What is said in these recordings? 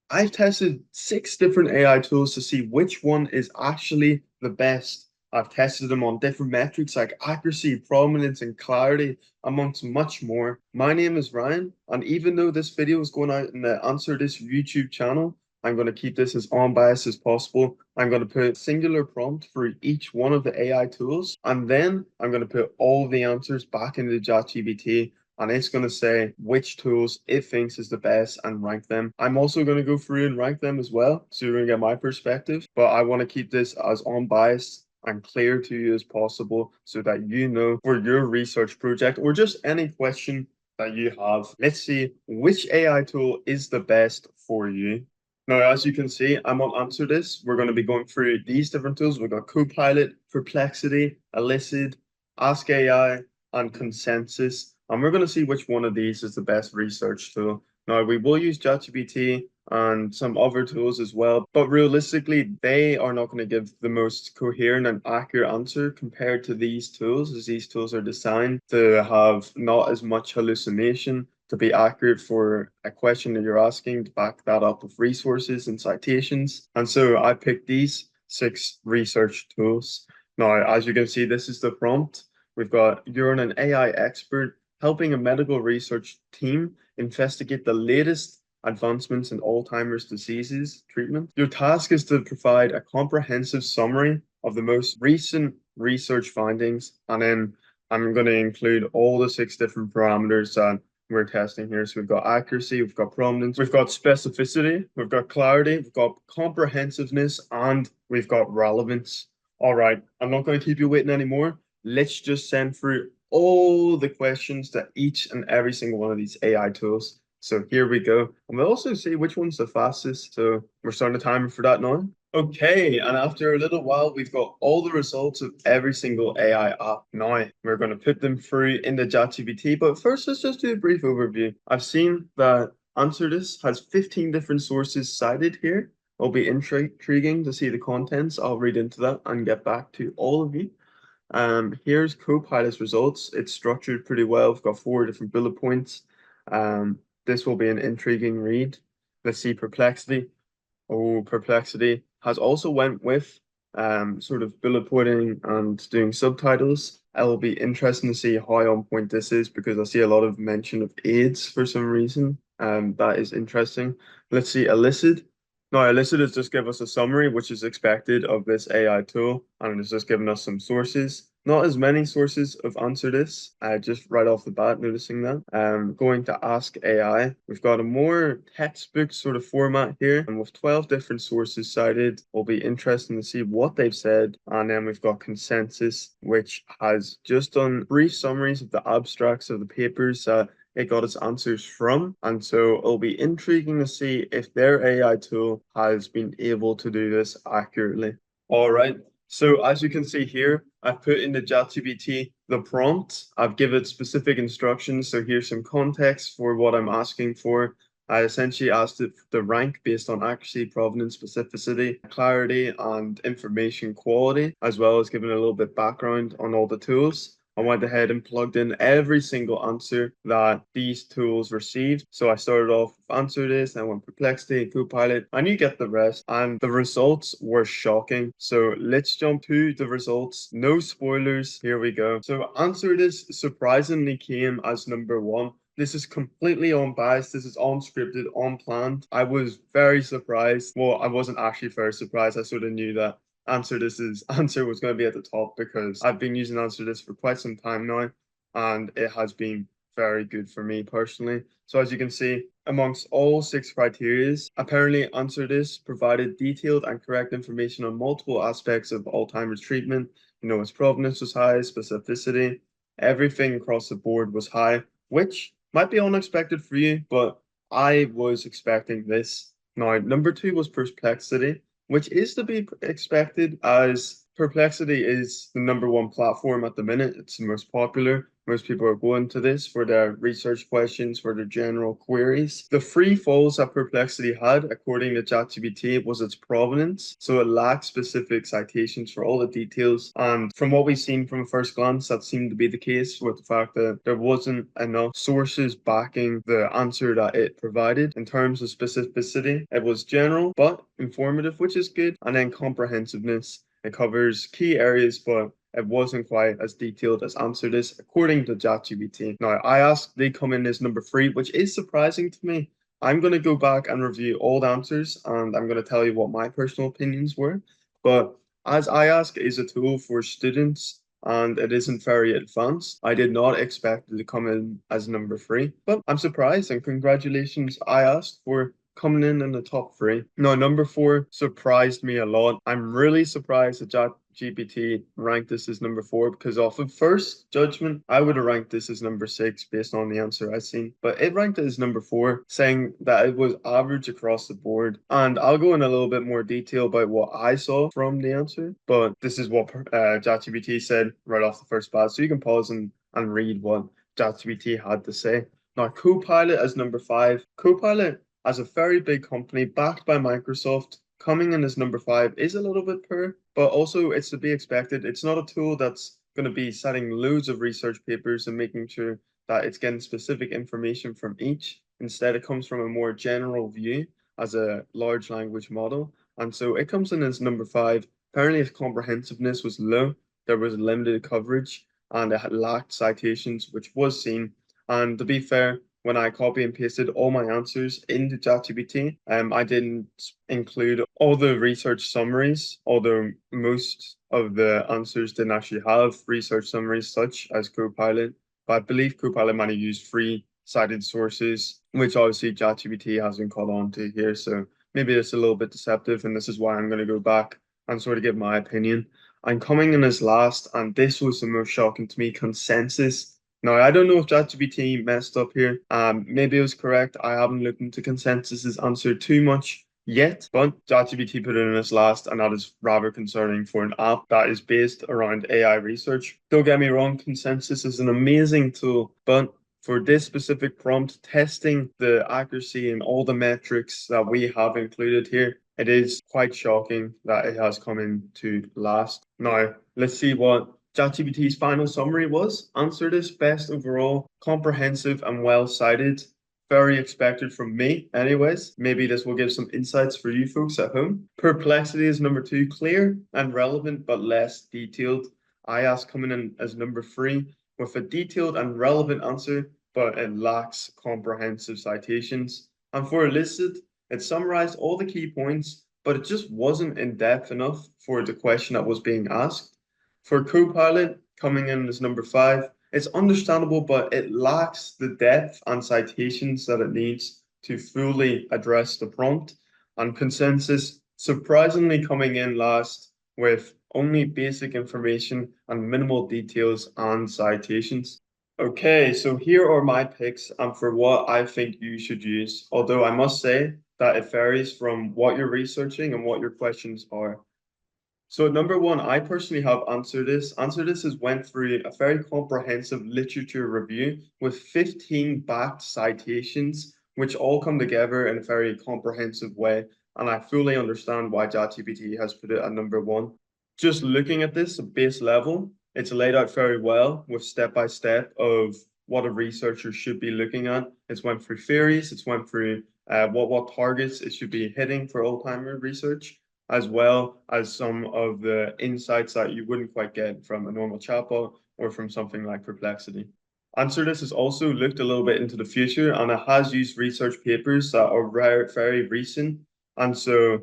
I've tested 6 different AI tools to see which one is actually the best. I've tested them on different metrics like accuracy, prominence, and clarity, amongst much more. My name is Ryan, and even though this video is going out in the Answer This YouTube channel, I'm going to keep this as unbiased as possible. I'm going to put singular prompt for each one of the AI tools, and then I'm going to put all the answers back into ChatGPT and it's going to say which tools it thinks is the best and rank them. I'm also going to go through and rank them as well, so you're going to get my perspective, but I want to keep this as unbiased and clear to you as possible so that you know for your research project or just any question that you have. Let's see which AI tool is the best for you. Now, as you can see, I'm on AnswerThis. We're going to be going through these different tools. We've got Copilot, Perplexity, Elicit, AskAI, and Consensus. And we're going to see which one of these is the best research tool. Now, we will use ChatGPT and some other tools as well, but realistically, they are not going to give the most coherent and accurate answer compared to these tools, as these tools are designed to have not as much hallucination to be accurate for a question that you're asking, to back that up with resources and citations. And so I picked these 6 research tools. Now, as you can see, this is the prompt. We've got you're an AI expert helping a medical research team investigate the latest advancements in Alzheimer's diseases treatment. Your task is to provide a comprehensive summary of the most recent research findings, and then I'm going to include all the 6 different parameters that we're testing here. So we've got accuracy, we've got prominence, we've got specificity, we've got clarity, we've got comprehensiveness, and we've got relevance. All right, I'm not going to keep you waiting anymore. Let's just send through all the questions to each and every single one of these AI tools. So here we go. And we'll also see which one's the fastest. So we're starting a timer for that now. Okay, and after a little while, we've got all the results of every single AI app. Now, we're going to put them through in the ChatGPT, but first, let's just do a brief overview. I've seen that AnswerThis has 15 different sources cited here. It'll be intriguing to see the contents. I'll read into that and get back to all of you. Here's Copilot's results. It's structured pretty well. We've got 4 different bullet points. This will be an intriguing read. Let's see Perplexity. Oh, Perplexity has also went with sort of bullet pointing and doing subtitles. It will be interesting to see how on point this is because I see a lot of mention of AIDS for some reason. That is interesting. Let's see Elicit. Now, Elicit has just give us a summary, which is expected of this AI tool, and it's just given us some sources. Not as many sources of answered this, just right off the bat, noticing that. Going to Ask AI, we've got a more textbook sort of format here, and with 12 different sources cited, will be interesting to see what they've said. And then we've got Consensus, which has just done brief summaries of the abstracts of the papers it got its answers from. And so it'll be intriguing to see if their AI tool has been able to do this accurately. All right. So as you can see here, I've put in the ChatGPT the prompt. I've given it specific instructions. So here's some context for what I'm asking for. I essentially asked it to rank based on accuracy, provenance, specificity, clarity, and information quality, as well as giving a little bit background on all the tools. I went ahead and plugged in every single answer that these tools received. So I started off with AnswerThis, I went Perplexity, Copilot, and you get the rest. And the results were shocking. So let's jump to the results. No spoilers. Here we go. So AnswerThis surprisingly came as number 1. This is completely unbiased. This is unscripted, unplanned. I was very surprised. Well, I wasn't actually very surprised. I sort of knew that AnswerThis's answer was going to be at the top because I've been using AnswerThis for quite some time now, and it has been very good for me personally. So as you can see, amongst all 6 criterias, apparently AnswerThis provided detailed and correct information on multiple aspects of Alzheimer's treatment. You know, its provenance was high, specificity, everything across the board was high, which might be unexpected for you, but I was expecting this. Now, number 2 was Perplexity, which is to be expected as Perplexity is the #1 platform at the minute. It's the most popular. Most people are going to this for their research questions, for their general queries. The free falls that Perplexity had, according to ChatGPT, was its provenance. So it lacked specific citations for all the details. And from what we've seen from a first glance, that seemed to be the case with the fact that there wasn't enough sources backing the answer that it provided. In terms of specificity, it was general but informative, which is good. And then comprehensiveness. It covers key areas, but it wasn't quite as detailed as AnswerThis, according to ChatGPT. Now, I asked they come in as #3, which is surprising to me. I'm going to go back and review all the answers, and I'm going to tell you what my personal opinions were. But as iAsk is a tool for students and it isn't very advanced, I did not expect it to come in as #3. But I'm surprised, and congratulations, iAsk, for coming in the top three. Now, #4 surprised me a lot. I'm really surprised that ChatGPT ranked this as #4 because off of first judgment, I would have ranked this as #6 based on the answer I seen. But it ranked it as #4, saying that it was average across the board. And I'll go in a little bit more detail about what I saw from the answer. But this is what ChatGPT said right off the first pass. So you can pause and read what ChatGPT had to say. Now, Copilot as #5. Copilot, as a very big company backed by Microsoft, coming in as #5 is a little bit poor, but also it's to be expected. It's not a tool that's going to be setting loads of research papers and making sure that it's getting specific information from each. Instead, it comes from a more general view as a large language model. And so it comes in as #5. Apparently, its comprehensiveness was low, there was limited coverage, and it had lacked citations, which was seen. And to be fair, when I copy and pasted all my answers into ChatGPT, I didn't include all the research summaries, although most of the answers didn't actually have research summaries such as Copilot. But I believe Copilot might have used free cited sources, which obviously ChatGPT hasn't caught on to here. So maybe it's a little bit deceptive, and this is why I'm going to go back and sort of give my opinion. I'm coming in as last, and this was the most shocking to me, consensus. Now, I don't know if ChatGPT messed up here. Maybe it was correct. I haven't looked into consensus's answer too much yet, but ChatGPT put it in as last, and that is rather concerning for an app that is based around AI research. Don't get me wrong, consensus is an amazing tool, but for this specific prompt, testing the accuracy and all the metrics that we have included here, it is quite shocking that it has come in to last. Now, let's see what ChatGPT's final summary was. AnswerThis, best overall, comprehensive and well cited. Very expected from me, anyways. Maybe this will give some insights for you folks at home. Perplexity is #2, clear and relevant but less detailed. iAsk coming in as #3 with a detailed and relevant answer, but it lacks comprehensive citations. And for Elicit, it summarized all the key points, but it just wasn't in depth enough for the question that was being asked. For Copilot, coming in as #5, it's understandable, but it lacks the depth and citations that it needs to fully address the prompt. And Consensus, surprisingly coming in last with only basic information and minimal details and citations. Okay, so here are my picks and for what I think you should use, although I must say that it varies from what you're researching and what your questions are. So at #1, I personally have AnswerThis. AnswerThis has went through a very comprehensive literature review with 15 backed citations, which all come together in a very comprehensive way. And I fully understand why ChatGPT has put it at #1. Just looking at this at base level, it's laid out very well with step by step of what a researcher should be looking at. It's went through theories, it's went through what targets it should be hitting for old-timer research, as well as some of the insights that you wouldn't quite get from a normal chatbot or from something like Perplexity. AnswerThis has also looked a little bit into the future, and it has used research papers that are very recent. And so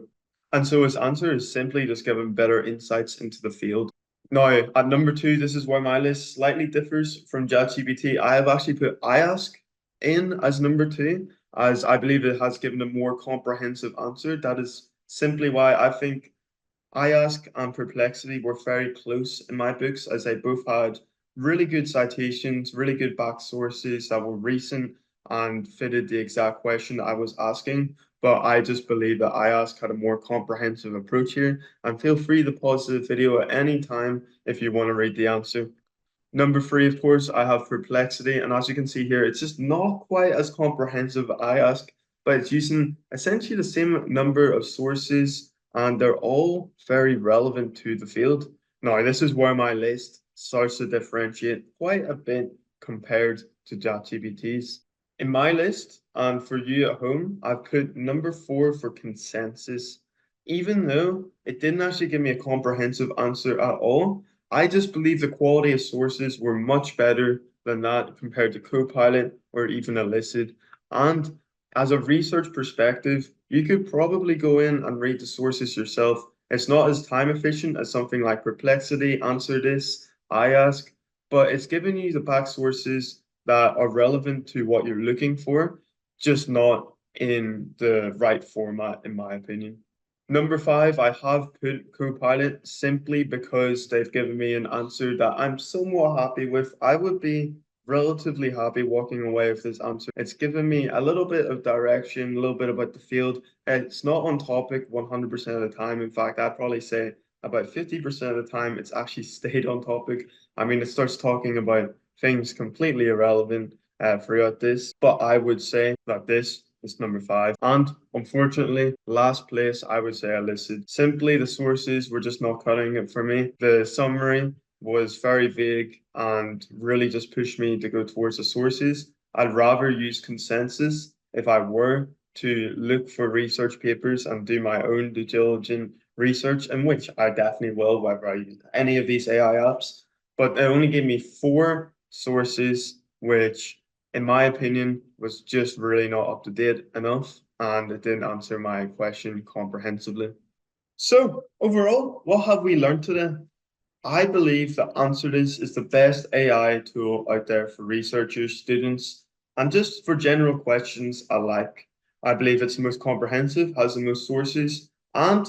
his answer is simply just giving better insights into the field. Now, at #2, this is where my list slightly differs from ChatGPT. I have actually put iAsk in as #2, as I believe it has given a more comprehensive answer. That is simply why I think iAsk and Perplexity were very close in my books, as they both had really good citations, really good back sources that were recent and fitted the exact question I was asking. but I just believe that iAsk had a more comprehensive approach here. And feel free to pause the video at any time if you want to read the answer. Number three, of course, I have Perplexity, and as you can see here, it's just not quite as comprehensive as iAsk, but it's using essentially the same number of sources, and they're all very relevant to the field. Now, this is where my list starts to differentiate quite a bit compared to ChatGPT's. In my list, and for you at home, I've put number four for consensus. Even though it didn't actually give me a comprehensive answer at all, I just believe the quality of sources were much better than that compared to Copilot or even Elicit. And as a research perspective, you could probably go in and read the sources yourself. It's not as time efficient as something like Perplexity, AnswerThis, iAsk, but it's giving you the back sources that are relevant to what you're looking for, just not in the right format, in my opinion. Number five, I have put Copilot simply because they've given me an answer that I'm somewhat happy with. I would be relatively happy walking away with this answer. It's given me a little bit of direction, a little bit about the field. It's not on topic 100% of the time. In fact, I'd probably say about 50% of the time it's actually stayed on topic. I mean, it starts talking about things completely irrelevant throughout this, but I would say that this is number five. And unfortunately, last place, I would say Elicit. Simply, the sources were just not cutting it for me. The summary was very vague and really just pushed me to go towards the sources. I'd rather use consensus if I were to look for research papers and do my own due diligence research, in which I definitely will, whether I use any of these AI apps. But it only gave me four sources, which in my opinion, was just really not up to date enough, and it didn't answer my question comprehensively. So, overall, what have we learned today? I believe that AnswerThis is the best AI tool out there for researchers, students, and just for general questions alike. I believe it's the most comprehensive, has the most sources, and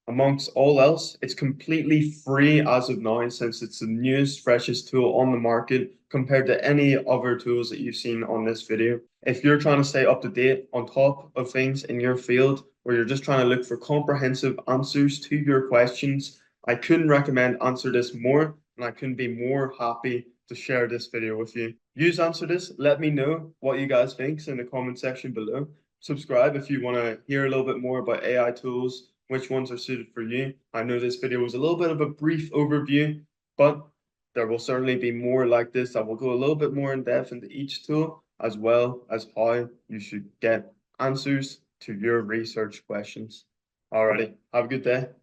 amongst all else, it's completely free as of now since it's the newest, freshest tool on the market compared to any other tools that you've seen on this video. If you're trying to stay up to date on top of things in your field, or you're just trying to look for comprehensive answers to your questions, I couldn't recommend AnswerThis more, and I couldn't be more happy to share this video with you. Use AnswerThis. Let me know what you guys think in the comment section below. Subscribe if you want to hear a little bit more about AI tools, which ones are suited for you. I know this video was a little bit of a brief overview, but there will certainly be more like this that will go a little bit more in depth into each tool, as well as how you should get answers to your research questions. Alrighty, have a good day.